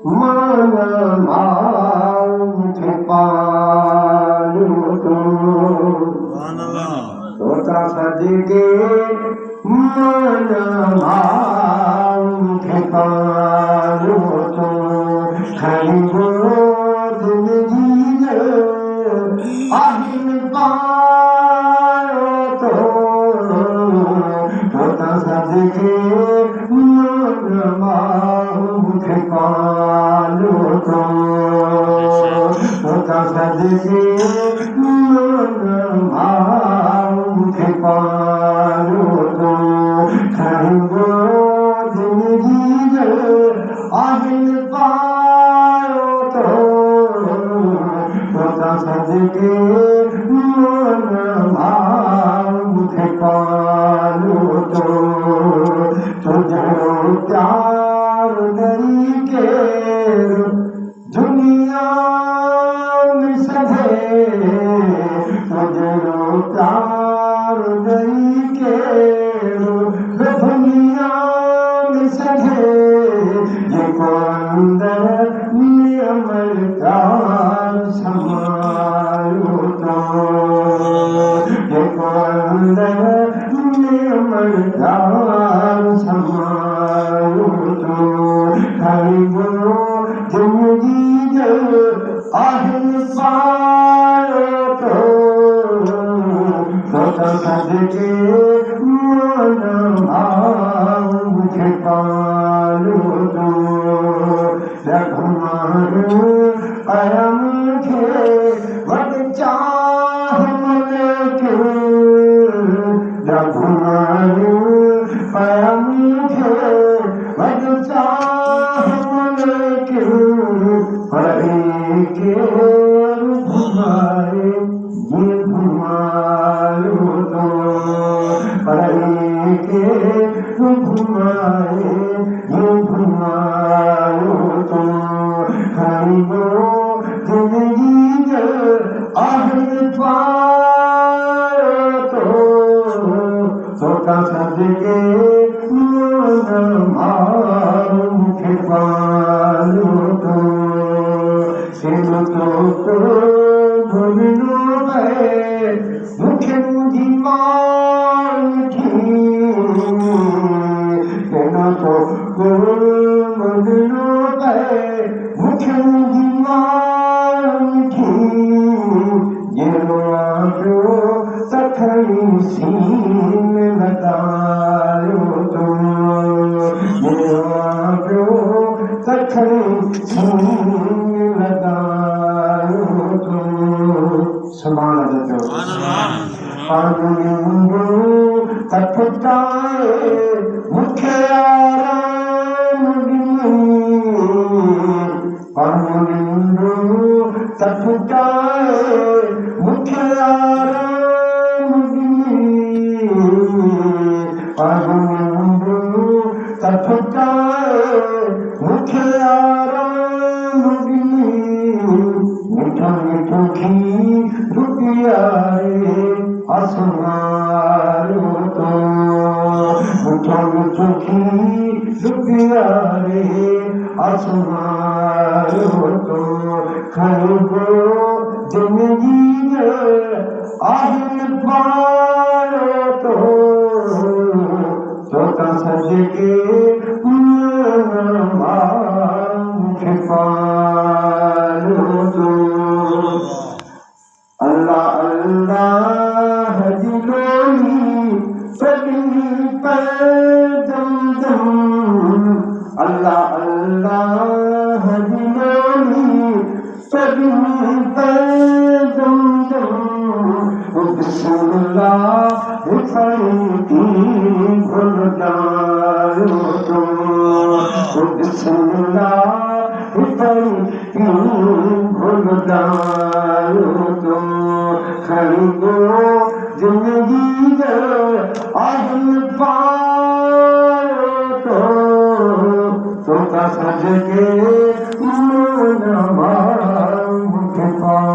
मन मांग पालो तोता सदके मन मांग पालो तो खड़ी गोद में जीने आहिन पालो तो तोता सदके मन मांग पालो तो तोता सदके मन मांग पालो तो खड़ी गोद में जीने आहिन पालो तो तोता सदके मन मांग पालो तो तुझो प्यार नहीं के दुनिया में सधे तुझो प्यार नहीं के दुनिया में सधे ये अंदर नियमल प्यार समायो तो ये अंदर नियमल प्यार समायो तो खड़ी गो जिंदगी आहिन पालो तो तोता सदके मन मांग पालो तो रघुमारू करम के वद चाह मन के रघुमारू करम के वद चाह मन के परे के घुमाए ये घुमायो तो परे के घुमाए ये घुमायो तो खड़ी गो जिंदगी आहिन पालो तो तोता सदके मन मांग पालो तो तो भूलो गए मुखे मुझी मांगी तो भूलो गए मुखे मुझी मांगी ये आजो सखई सीन बतायो तो ये आजो सखई सीन समान देते पांडुलिंगो तत्ताए मुखे आराम पांडुलिंगो तत्ताए मुखे आराम पांडुलिंगो तत्ताए मुखे आराम मिठो मिठो घी रुपया आसमारो तो मिठो मिठो घी रुपया आसमारो तो खड़ी गो जिंदगी आहिन पालो तो तोता सदके मन मांग पालो तो अल्लाह अल्लाह दिलोनी सभी पर दम दम अल्लाह अल्लाह दिलोनी सभी पर दम दम बिस्मिल्लाह फरीदी भूल जाओ तो बिस्मिल्लाह फरीदी भूल जाओ तो खड़ी गो जिंदगी आहिन पालो तो तोता सदके मन मांग पालो